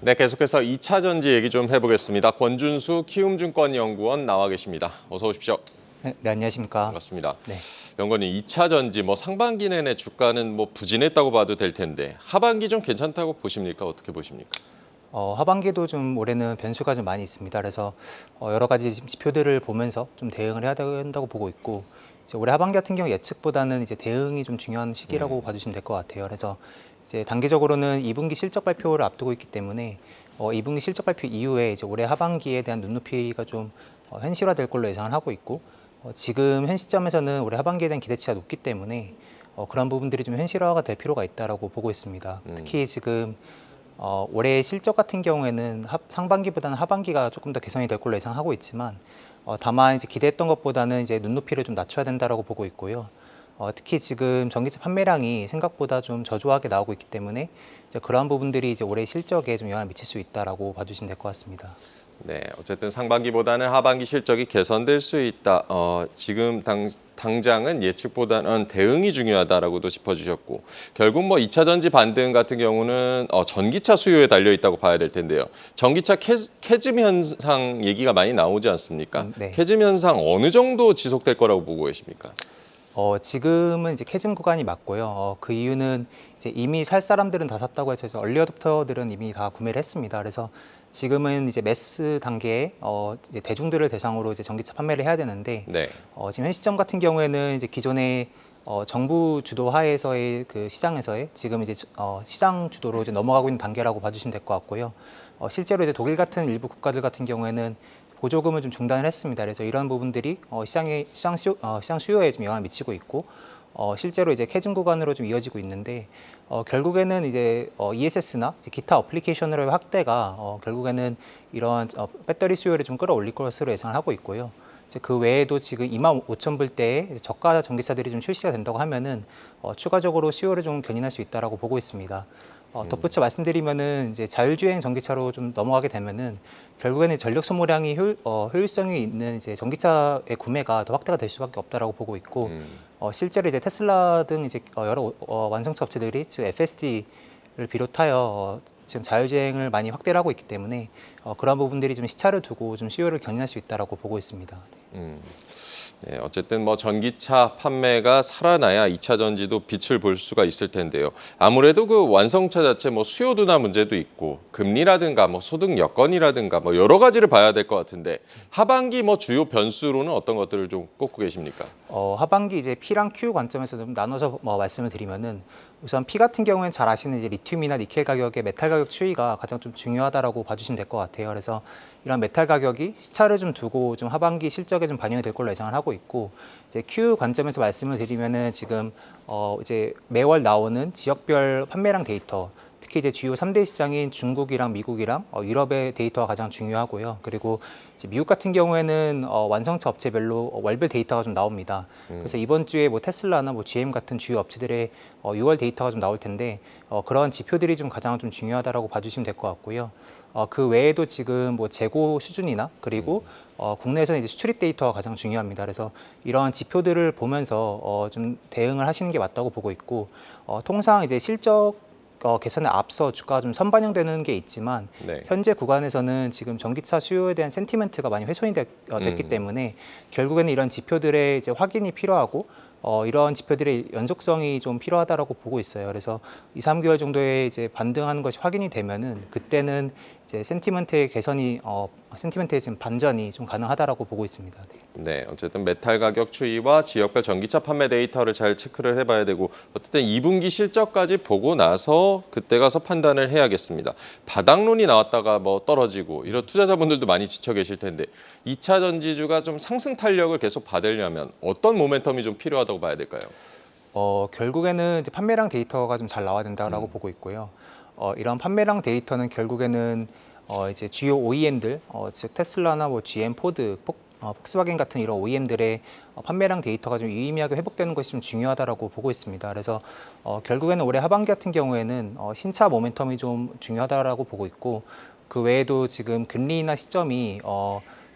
네, 계속해서 2차 전지 얘기 좀 해보겠습니다. 권준수 키움증권연구원 나와 계십니다. 어서 오십시오. 네, 안녕하십니까. 반갑습니다. 네. 연구원님, 2차 전지 상반기 내내 주가는 부진했다고 봐도 될 텐데 하반기 좀 괜찮다고 보십니까? 어떻게 보십니까? 하반기도 좀 올해는 변수가 좀 많이 있습니다. 그래서 여러 가지 지표들을 보면서 좀 대응을 해야 된다고 보고 있고, 이제 올해 하반기 같은 경우 예측보다는 이제 대응이 좀 중요한 시기라고 봐주시면 될 것 같아요. 그래서 이제 단기적으로는 2분기 실적 발표를 앞두고 있기 때문에 2분기 실적 발표 이후에 이제 올해 하반기에 대한 눈높이가 좀 현실화될 걸로 예상을 하고 있고, 지금 현 시점에서는 올해 하반기에 대한 기대치가 높기 때문에 그런 부분들이 좀 현실화가 될 필요가 있다라고 보고 있습니다. 특히 지금 올해 실적 같은 경우에는 상반기보다는 하반기가 조금 더 개선이 될 걸로 예상하고 있지만, 다만 이제 기대했던 것보다는 이제 눈높이를 좀 낮춰야 된다라고 보고 있고요. 특히 지금 전기차 판매량이 생각보다 좀 저조하게 나오고 있기 때문에 이제 그러한 부분들이 이제 올해 실적에 좀 영향을 미칠 수 있다라고 봐주시면 될 것 같습니다. 네, 어쨌든 상반기보다는 하반기 실적이 개선될 수 있다. 지금 당장은 예측보다는 대응이 중요하다라고도 짚어주셨고, 결국 2차 전지 반등 같은 경우는 전기차 수요에 달려 있다고 봐야 될 텐데요. 전기차 캐즘 현상 얘기가 많이 나오지 않습니까? 네. 캐즘 현상 어느 정도 지속될 거라고 보고 계십니까? 지금은 이제 캐즘 구간이 맞고요. 그 이유는 이제 이미 살 사람들은 다 샀다고 해서 얼리 어댑터들은 이미 다 구매를 했습니다. 그래서 지금은 이제 매스 단계에 이제 대중들을 대상으로 이제 전기차 판매를 해야 되는데, 네. 지금 현 시점 같은 경우에는 이제 기존의 정부 주도 하에서의 그 시장에서의 지금 이제 시장 주도로 이제 넘어가고 있는 단계라고 봐주시면 될 것 같고요. 실제로 이제 독일 같은 일부 국가들 같은 경우에는 보조금을 좀 중단을 했습니다. 그래서 이런 부분들이 시장 수요에 좀 영향을 미치고 있고, 실제로 이제 캐즘 구간으로 좀 이어지고 있는데, 결국에는 이제 ESS나 이제 기타 어플리케이션으로의 확대가 결국에는 이런 배터리 수요를 좀 끌어올릴 것으로 예상을 하고 있고요. 이제 그 외에도 지금 25,000불대의 저가 전기차들이 좀 출시가 된다고 하면은 추가적으로 수요를 좀 견인할 수 있다라고 보고 있습니다. 덧붙여 말씀드리면은 이제 자율주행 전기차로 좀 넘어가게 되면은 결국에는 전력 소모량이 효율성이 있는 이제 전기차의 구매가 더 확대가 될 수밖에 없다라고 보고 있고, 실제로 이제 테슬라 등 이제 여러 완성차 업체들이 지금 FSD를 비롯하여 지금 자율주행을 많이 확대를 하고 있기 때문에 그런 부분들이 좀 시차를 두고 좀 수요를 견인할 수 있다라고 보고 있습니다. 네, 어쨌든 전기차 판매가 살아나야 2차 전지도 빛을 볼 수가 있을 텐데요. 아무래도 그 완성차 자체 수요 둔화 문제도 있고 금리라든가 소득 여건이라든가 여러 가지를 봐야 될 것 같은데 하반기 주요 변수로는 어떤 것들을 좀 꼽고 계십니까? 하반기 이제 P랑 Q 관점에서 좀 나눠서 말씀을 드리면은, 우선 P 같은 경우에는 잘 아시는 이제 리튬이나 니켈 가격의 메탈 가격 추이가 가장 좀 중요하다라고 봐주시면 될 것 같아요. 그래서 이런 메탈 가격이 시차를 좀 두고 좀 하반기 실적에 좀 반영이 될 걸로 예상을 하고 있고, 이제 Q 관점에서 말씀을 드리면은 지금 이제 매월 나오는 지역별 판매량 데이터, 특히 이제 주요 3대 시장인 중국이랑 미국이랑 유럽의 데이터가 가장 중요하고요. 그리고 이제 미국 같은 경우에는 완성차 업체별로 월별 데이터가 좀 나옵니다. 그래서 이번 주에 테슬라나 GM 같은 주요 업체들의 6월 데이터가 좀 나올 텐데, 그런 지표들이 좀 가장 좀 중요하다라고 봐주시면 될 것 같고요. 그 외에도 지금 재고 수준이나 그리고 국내에서는 이제 수출입 데이터가 가장 중요합니다. 그래서 이러한 지표들을 보면서 좀 대응을 하시는 게 맞다고 보고 있고, 통상 이제 실적 개선에 앞서 주가가 좀 선반영되는 게 있지만, 네. 현재 구간에서는 지금 전기차 수요에 대한 센티멘트가 많이 훼손이 됐기 때문에 결국에는 이런 지표들의 이제 확인이 필요하고, 이런 지표들의 연속성이 좀 필요하다라고 보고 있어요. 그래서 2, 3개월 정도의 이제 반등하는 것이 확인이 되면은 그때는 이제 센티멘트의 개선이 센티멘트의 지금 반전이 좀 가능하다라고 보고 있습니다. 네, 어쨌든 메탈 가격 추이와 지역별 전기차 판매 데이터를 잘 체크를 해봐야 되고 어쨌든 2분기 실적까지 보고 나서 그때 가서 판단을 해야겠습니다. 바닥론이 나왔다가 떨어지고 이런 투자자분들도 많이 지쳐 계실 텐데 2차 전지주가 좀 상승 탄력을 계속 받으려면 어떤 모멘텀이 좀 필요하다고 봐야 될까요? 결국에는 이제 판매량 데이터가 좀 잘 나와야 된다라고 보고 있고요. 이런 판매량 데이터는 결국에는 이제 주요 OEM들, 즉 테슬라나 GM, 포드, 폭스바겐 같은 이런 OEM들의 판매량 데이터가 좀 유의미하게 회복되는 것이 좀 중요하다라고 보고 있습니다. 그래서 결국에는 올해 하반기 같은 경우에는 신차 모멘텀이 좀 중요하다라고 보고 있고, 그 외에도 지금 금리 인하 시점이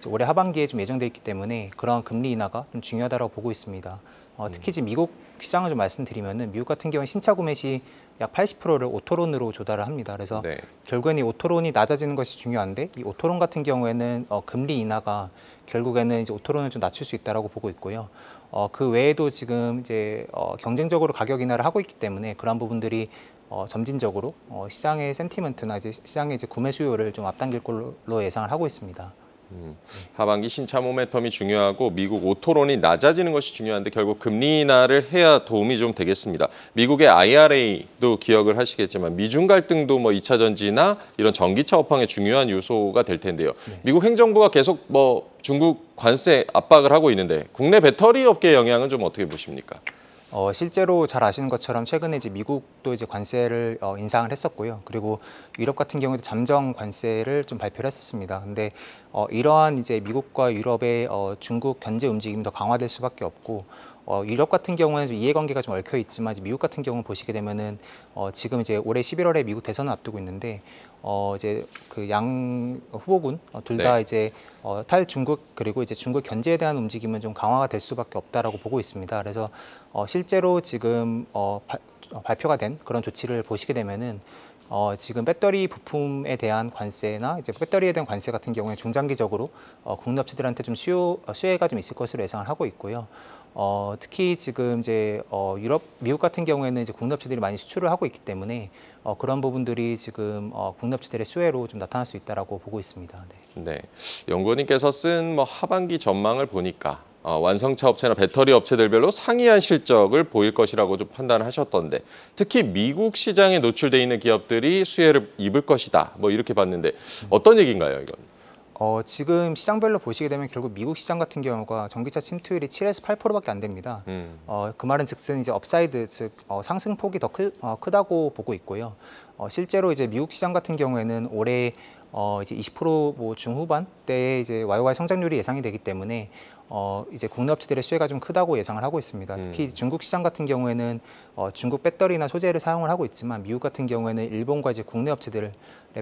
올해 하반기에 좀 예정돼 있기 때문에 그런 금리 인하가 좀 중요하다고 보고 있습니다. 특히 지금 미국 시장을 좀 말씀드리면은, 미국 같은 경우는 신차 구매 시 약 80%를 오토론으로 조달을 합니다. 그래서 네. 결국에는 이 오토론이 낮아지는 것이 중요한데 이 오토론 같은 경우에는 금리 인하가 결국에는 이제 오토론을 좀 낮출 수 있다라고 보고 있고요. 그 외에도 지금 이제 경쟁적으로 가격 인하를 하고 있기 때문에 그런 부분들이 점진적으로 시장의 센티먼트나 이제 시장의 이제 구매 수요를 좀 앞당길 걸로 예상을 하고 있습니다. 하반기 신차 모멘텀이 중요하고 미국 오토론이 낮아지는 것이 중요한데 결국 금리 인하를 해야 도움이 좀 되겠습니다. 미국의 IRA도 기억을 하시겠지만 미중 갈등도 뭐 2차 전지나 이런 전기차 업황의 중요한 요소가 될 텐데요. 네. 미국 행정부가 계속 뭐 중국 관세 압박을 하고 있는데 국내 배터리 업계 영향은 좀 어떻게 보십니까? 실제로 잘 아시는 것처럼 최근에 이제 미국도 이제 관세를 인상을 했었고요. 그리고 유럽 같은 경우에도 잠정 관세를 좀 발표를 했었습니다. 근데 이러한 이제 미국과 유럽의 중국 견제 움직임이 더 강화될 수밖에 없고 유럽 같은 경우에는 좀 이해관계가 좀 얽혀 있지만 이제 미국 같은 경우 보시게 되면은 지금 이제 올해 11월에 미국 대선을 앞두고 있는데 이제 그 양 후보군 둘 다 네. 이제 탈중국 그리고 이제 중국 견제에 대한 움직임은 좀 강화가 될 수밖에 없다라고 보고 있습니다. 그래서 실제로 지금 발표가 된 그런 조치를 보시게 되면은 지금 배터리 부품에 대한 관세나 이제 배터리에 대한 관세 같은 경우에 중장기적으로 국내 업체들한테 좀 수혜가 좀 있을 것으로 예상을 하고 있고요. 특히 지금 이제 미국 같은 경우에는 이제 국내 업체들이 많이 수출을 하고 있기 때문에 그런 부분들이 지금 국내 업체들의 수혜로 좀 나타날 수 있다라고 보고 있습니다. 네. 네, 연구원님께서 쓴 뭐 하반기 전망을 보니까 완성차 업체나 배터리 업체들별로 상이한 실적을 보일 것이라고 좀 판단하셨던데 특히 미국 시장에 노출돼 있는 기업들이 수혜를 입을 것이다. 뭐 이렇게 봤는데 어떤 얘기인가요, 이건? 지금 시장별로 보시게 되면 결국 미국 시장 같은 경우가 전기차 침투율이 7에서 8%밖에 안 됩니다. 그 말은 즉슨 이제 업사이드 즉 상승폭이 더 크다고 보고 있고요. 실제로 이제 미국 시장 같은 경우에는 올해 이제 20%뭐 중후반대에 이제 YOY 성장률이 예상이 되기 때문에 이제 국내 업체들의 수혜가 좀 크다고 예상을 하고 있습니다. 특히 중국 시장 같은 경우에는 중국 배터리나 소재를 사용을 하고 있지만 미국 같은 경우에는 일본과 이제 국내 업체들의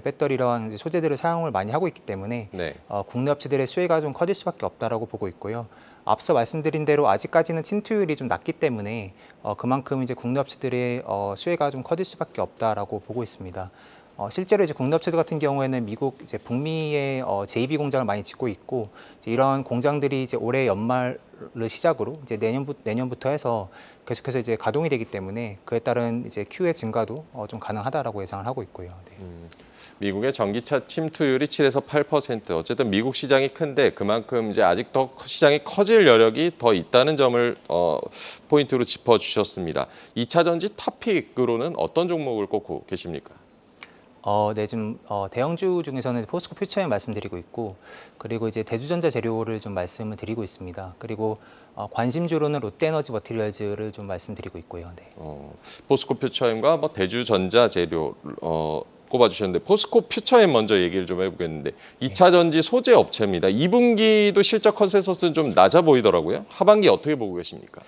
배터리랑 이제 소재들을 사용을 많이 하고 있기 때문에 네. 국내 업체들의 수혜가 좀 커질 수밖에 없다라고 보고 있고요. 앞서 말씀드린 대로 아직까지는 침투율이 좀 낮기 때문에 그만큼 이제 국내 업체들의 수혜가 좀 커질 수밖에 없다라고 보고 있습니다. 실제로 이제 국내 업체들 같은 경우에는 미국 이제 북미에 JV 공장을 많이 짓고 있고 이제 이런 공장들이 이제 올해 연말을 시작으로 이제 내년부터 해서 계속해서 이제 가동이 되기 때문에 그에 따른 이제 큐의 증가도 좀 가능하다라고 예상을 하고 있고요. 네. 미국의 전기차 침투율이 7에서 8%. 어쨌든 미국 시장이 큰데 그만큼 이제 아직 더 시장이 커질 여력이 더 있다는 점을 포인트로 짚어주셨습니다. 2차 전지 탑픽으로는 어떤 종목을 꼽고 계십니까? 네, 좀 대형주 중에서는 포스코 퓨처엠 말씀드리고 있고, 그리고 이제 대주전자 재료를 좀 말씀을 드리고 있습니다. 그리고 관심주로는 롯데에너지 머티리얼즈를 좀 말씀드리고 있고요. 네. 포스코 퓨처엠과 뭐 대주전자 재료 꼽아주셨는데 포스코 퓨처엠 먼저 얘기를 좀 해보겠는데 2차 전지 소재 업체입니다. 2분기도 실적 컨센서스는 좀 낮아 보이더라고요. 하반기 어떻게 보고 계십니까?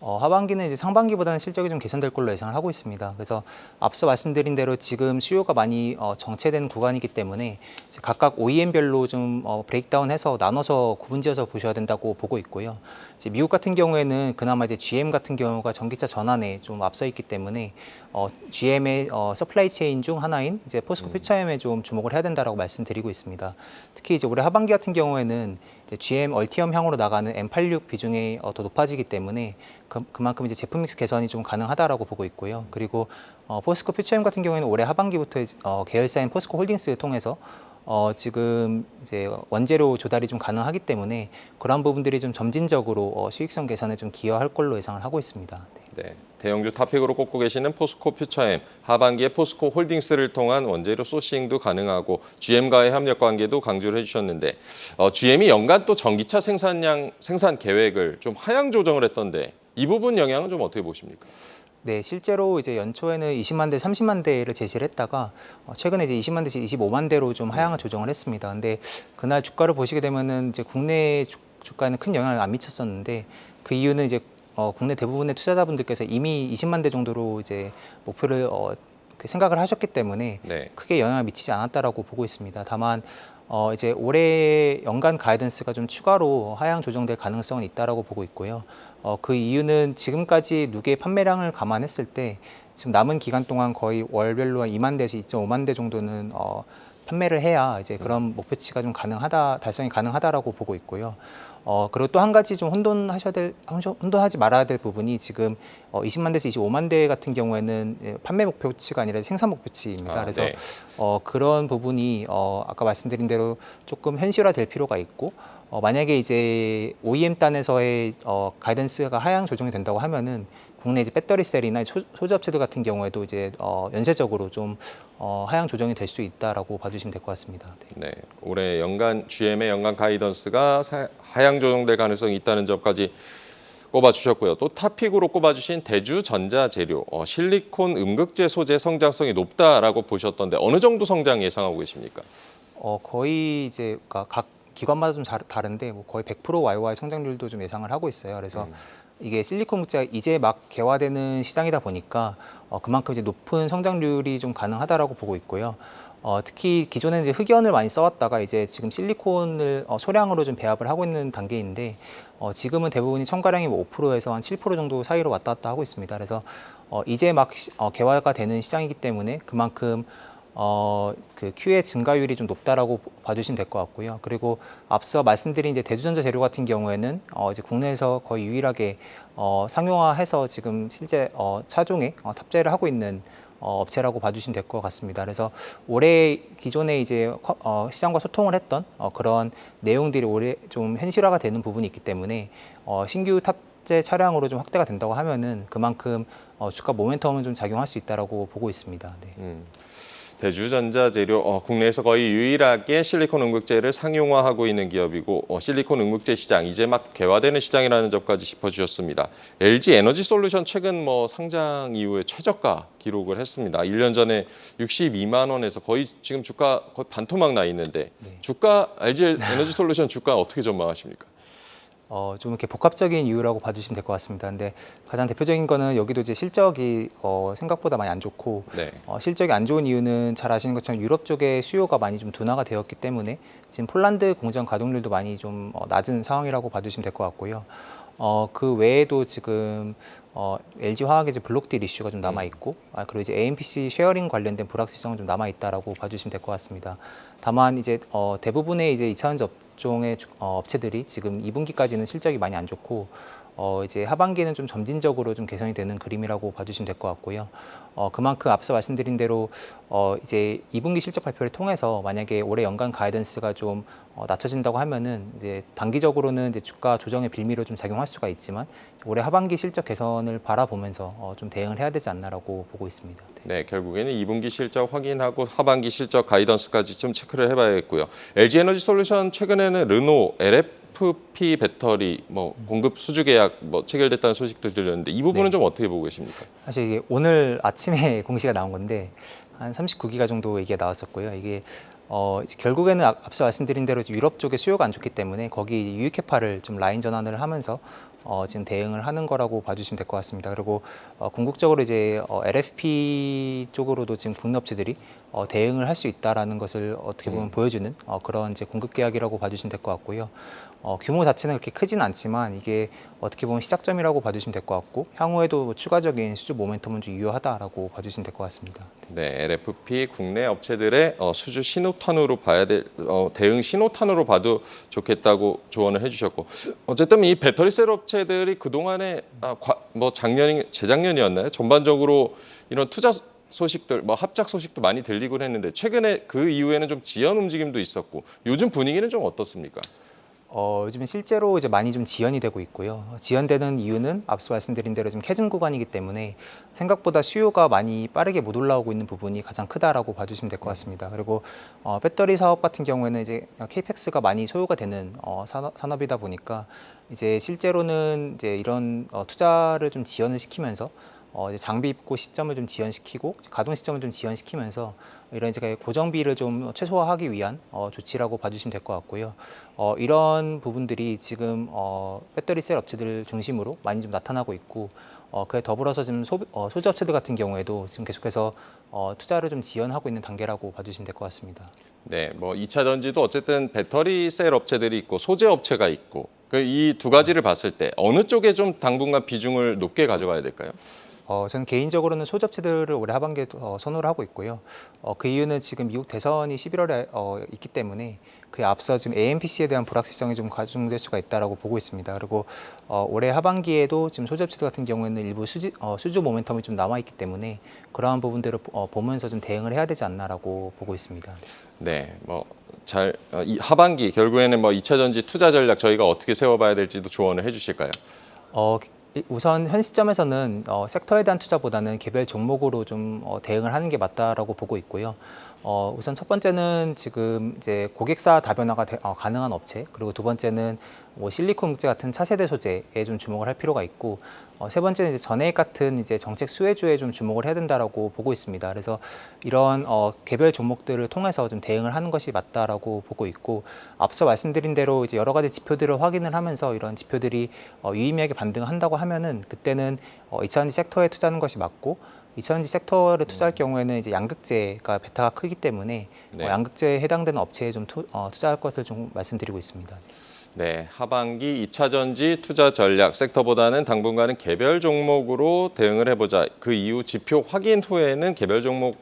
하반기는 이제 상반기보다는 실적이 좀 개선될 걸로 예상을 하고 있습니다. 그래서 앞서 말씀드린 대로 지금 수요가 많이 정체된 구간이기 때문에 이제 각각 OEM별로 좀 브레이크다운해서 나눠서 구분지어서 보셔야 된다고 보고 있고요. 이제 미국 같은 경우에는 그나마 이제 GM 같은 경우가 전기차 전환에 좀 앞서 있기 때문에 GM의 서플라이 체인 중 하나인 이제 포스코 퓨처엠에 좀 주목을 해야 된다라고 말씀드리고 있습니다. 특히 이제 올해 하반기 같은 경우에는 이제 GM 얼티엄 향으로 나가는 M86 비중이 더 높아지기 때문에 그만큼 이제 제품 믹스 개선이 좀 가능하다라고 보고 있고요. 그리고 포스코 퓨처엠 같은 경우에는 올해 하반기부터 계열사인 포스코 홀딩스를 통해서 지금 이제 원재료 조달이 좀 가능하기 때문에 그런 부분들이 좀 점진적으로 수익성 개선에 좀 기여할 걸로 예상을 하고 있습니다. 네. 네, 대형주 탑픽으로 꼽고 계시는 포스코 퓨처엠, 하반기에 포스코 홀딩스를 통한 원재료 소싱도 가능하고 GM과의 협력 관계도 강조를 해주셨는데 GM이 연간 또 전기차 생산 계획을 좀 하향 조정을 했던데 이 부분 영향은 좀 어떻게 보십니까? 네, 실제로 이제 연초에는 20만 대, 30만 대를 제시를 했다가 최근에 이제 20만 대에서 25만 대로 좀 하향을 조정을 했습니다. 근데 그날 주가를 보시게 되면은 이제 국내 주가에는 큰 영향을 안 미쳤었는데 그 이유는 이제 국내 대부분의 투자자분들께서 이미 20만 대 정도로 이제 목표를 생각을 하셨기 때문에 네. 크게 영향을 미치지 않았다라고 보고 있습니다. 다만 이제 올해 연간 가이던스가 좀 추가로 하향 조정될 가능성은 있다라고 보고 있고요. 그 이유는 지금까지 누계 판매량을 감안했을 때 지금 남은 기간 동안 거의 월별로 한 2만 대에서 2.5만 대 정도는 판매를 해야 이제 그런 목표치가 좀 달성이 가능하다라고 보고 있고요. 그리고 또 한 가지 좀 혼돈하지 말아야 될 부분이 지금 20만 대에서 25만 대 같은 경우에는 판매 목표치가 아니라 생산 목표치입니다. 그래서 네. 그런 부분이 아까 말씀드린 대로 조금 현실화될 필요가 있고 만약에 이제 OEM 단에서의 가이던스가 하향 조정이 된다고 하면은 국내 이제 배터리 셀이나 소재 업체들 같은 경우에도 이제 연쇄적으로 좀 하향 조정이 될 수 있다라고 봐주시면 될 것 같습니다. 네. 네, 올해 GM의 연간 가이던스가 하향 조정될 가능성이 있다는 점까지 꼽아주셨고요. 또 탑픽으로 꼽아주신 대주전자재료, 실리콘 음극재 소재 성장성이 높다라고 보셨던데 어느 정도 성장 예상하고 계십니까? 거의 이제 그러니까 각 기관마다 좀 다른데 뭐 거의 100% YY 성장률도 좀 예상을 하고 있어요. 그래서 이게 실리콘 물자가 이제 막 개화되는 시장이다 보니까 그만큼 이제 높은 성장률이 좀 가능하다라고 보고 있고요. 특히 기존에는 이제 흑연을 많이 써왔다가 이제 지금 실리콘을 소량으로 좀 배합을 하고 있는 단계인데 지금은 대부분이 첨가량이 뭐 5%에서 한 7% 정도 사이로 왔다 갔다 하고 있습니다. 그래서 이제 막 개화가 되는 시장이기 때문에 그만큼 그 Q의 증가율이 좀 높다라고 봐주시면 될 것 같고요. 그리고 앞서 말씀드린 이제 대주전자 재료 같은 경우에는 이제 국내에서 거의 유일하게 상용화해서 지금 실제 차종에 탑재를 하고 있는 업체라고 봐주시면 될 것 같습니다. 그래서 올해 기존에 이제 시장과 소통을 했던 그런 내용들이 올해 좀 현실화가 되는 부분이 있기 때문에 신규 탑재 차량으로 좀 확대가 된다고 하면은 그만큼 주가 모멘텀은 좀 작용할 수 있다라고 보고 있습니다. 네. 대주전자재료, 국내에서 거의 유일하게 실리콘 음극재를 상용화하고 있는 기업이고 실리콘 음극재 시장 이제 막 개화되는 시장이라는 점까지 짚어주셨습니다. LG 에너지솔루션 최근 상장 이후에 최저가 기록을 했습니다. 1년 전에 62만 원에서 거의 지금 주가 거의 반토막 나 있는데 네. LG 에너지솔루션 주가 어떻게 전망하십니까? 좀 이렇게 복합적인 이유라고 봐주시면 될 것 같습니다. 근데 가장 대표적인 거는 여기도 이제 실적이 생각보다 많이 안 좋고 네. 실적이 안 좋은 이유는 잘 아시는 것처럼 유럽 쪽에 수요가 많이 좀 둔화가 되었기 때문에 지금 폴란드 공장 가동률도 많이 좀 낮은 상황이라고 봐주시면 될 것 같고요. 그 외에도 지금 LG 화학의 이제 블록딜 이슈가 좀 남아 있고, 그리고 이제 AMPC 쉐어링 관련된 불확실성은 좀 남아 있다라고 봐주시면 될 것 같습니다. 다만 이제 대부분의 이제 2차전지 업종의 업체들이 지금 2분기까지는 실적이 많이 안 좋고, 이제 하반기는 좀 점진적으로 좀 개선이 되는 그림이라고 봐주시면 될 것 같고요. 그만큼 앞서 말씀드린 대로 이제 2분기 실적 발표를 통해서 만약에 올해 연간 가이던스가 좀 낮춰진다고 하면은 이제 단기적으로는 이제 주가 조정의 빌미로 좀 작용할 수가 있지만 올해 하반기 실적 개선을 바라보면서 좀 대응을 해야 되지 않나라고 보고 있습니다. 네, 결국에는 2분기 실적 확인하고 하반기 실적 가이던스까지 좀 체크를 해봐야겠고요. LG에너지솔루션 최근에는 르노 LFP 배터리 공급 수주 계약 체결됐다는 소식도 들렸는데 이 부분은 네. 좀 어떻게 보고 계십니까? 사실 이게 오늘 아침에 공시가 나온 건데 한 39기가 정도 얘기가 나왔었고요. 이게 이제 결국에는 앞서 말씀드린 대로 유럽 쪽에 수요가 안 좋기 때문에 거기 유익회파를 좀 라인 전환을 하면서 지금 대응을 하는 거라고 봐주시면 될 것 같습니다. 그리고 궁극적으로 이제 LFP 쪽으로도 지금 국내 업체들이 대응을 할 수 있다라는 것을 어떻게 보면 보여주는 그런 이제 공급 계약이라고 봐주시면 될 것 같고요. 규모 자체는 그렇게 크진 않지만 이게 어떻게 보면 시작점이라고 봐주시면 될 것 같고 향후에도 뭐 추가적인 수주 모멘텀은 좀 유효하다라고 봐주시면 될 것 같습니다. 네, LFP 국내 업체들의 수주 신호탄으로 봐야 될 대응 신호탄으로 봐도 좋겠다고 조언을 해주셨고 어쨌든 이 배터리 셀 업체들이 그 동안에 재작년이었나요? 전반적으로 이런 투자 소식들, 합작 소식도 많이 들리곤 했는데 최근에 그 이후에는 좀 지연 움직임도 있었고 요즘 분위기는 좀 어떻습니까? 요즘에 실제로 이제 많이 좀 지연이 되고 있고요. 지연되는 이유는 앞서 말씀드린 대로 지금 캐즘 구간이기 때문에 생각보다 수요가 많이 빠르게 못 올라오고 있는 부분이 가장 크다라고 봐주시면 될 것 같습니다. 그리고 배터리 사업 같은 경우에는 이제 케이펙스가 많이 소요가 되는 산업이다 보니까 이제 실제로는 이제 이런 투자를 좀 지연을 시키면서 이제 장비 입고 시점을 좀 지연시키고 가동 시점을 좀 지연시키면서 이런 이제 고정비를 좀 최소화하기 위한 조치라고 봐주시면 될 것 같고요. 이런 부분들이 지금 배터리 셀 업체들 중심으로 많이 좀 나타나고 있고 그에 더불어서 지금 소지업체들 같은 경우에도 지금 계속해서 투자를 좀 지연하고 있는 단계라고 봐주시면 될 것 같습니다. 네, 뭐 2차 전지도 어쨌든 배터리 셀 업체들이 있고 소재 업체가 있고 이 두 가지를 봤을 때 어느 쪽에 좀 당분간 비중을 높게 가져가야 될까요? 저는 개인적으로는 소지업체들을 올해 하반기에 선호를 하고 있고요. 그 이유는 지금 미국 대선이 11월에 있기 때문에 그에 앞서 지금 AMPC에 대한 불확실성이 좀 가중될 수가 있다라고 보고 있습니다. 그리고 올해 하반기에도 지금 소지업체들 같은 경우에는 일부 수주 모멘텀이 좀 남아 있기 때문에 그러한 부분들을 보면서 좀 대응을 해야 되지 않나라고 보고 있습니다. 네, 이 하반기 결국에는 뭐 2차 전지 투자 전략 저희가 어떻게 세워봐야 될지도 조언을 해주실까요? 우선 현 시점에서는 섹터에 대한 투자보다는 개별 종목으로 좀 대응을 하는 게 맞다라고 보고 있고요. 우선 첫 번째는 지금 이제 고객사 다변화가 가능한 업체, 그리고 두 번째는 뭐 실리콘 목재 같은 차세대 소재에 좀 주목을 할 필요가 있고, 세 번째는 이제 전해액 같은 이제 정책 수혜주에 좀 주목을 해야 된다라고 보고 있습니다. 그래서 이런 개별 종목들을 통해서 좀 대응을 하는 것이 맞다라고 보고 있고, 앞서 말씀드린 대로 이제 여러 가지 지표들을 확인을 하면서 이런 지표들이 유의미하게 반등한다고 하면은 그때는 2차전지 섹터에 투자하는 것이 맞고, 2차전지 섹터를 투자할 경우에는 이제 양극재가 베타가 크기 때문에 네. 양극재에 해당되는 업체에 좀 투자할 것을 좀 말씀드리고 있습니다. 네, 하반기 2차 전지 투자 전략 섹터보다는 당분간은 개별 종목으로 대응을 해보자. 그 이후 지표 확인 후에는 개별 종목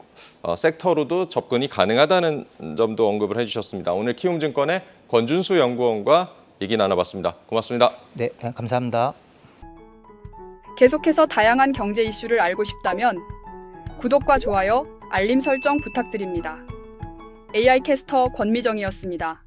섹터로도 접근이 가능하다는 점도 언급을 해주셨습니다. 오늘 키움증권의 권준수 연구원과 얘기 나눠봤습니다. 고맙습니다. 네, 감사합니다. 계속해서 다양한 경제 이슈를 알고 싶다면 구독과 좋아요, 알림 설정 부탁드립니다. AI 캐스터 권미정이었습니다.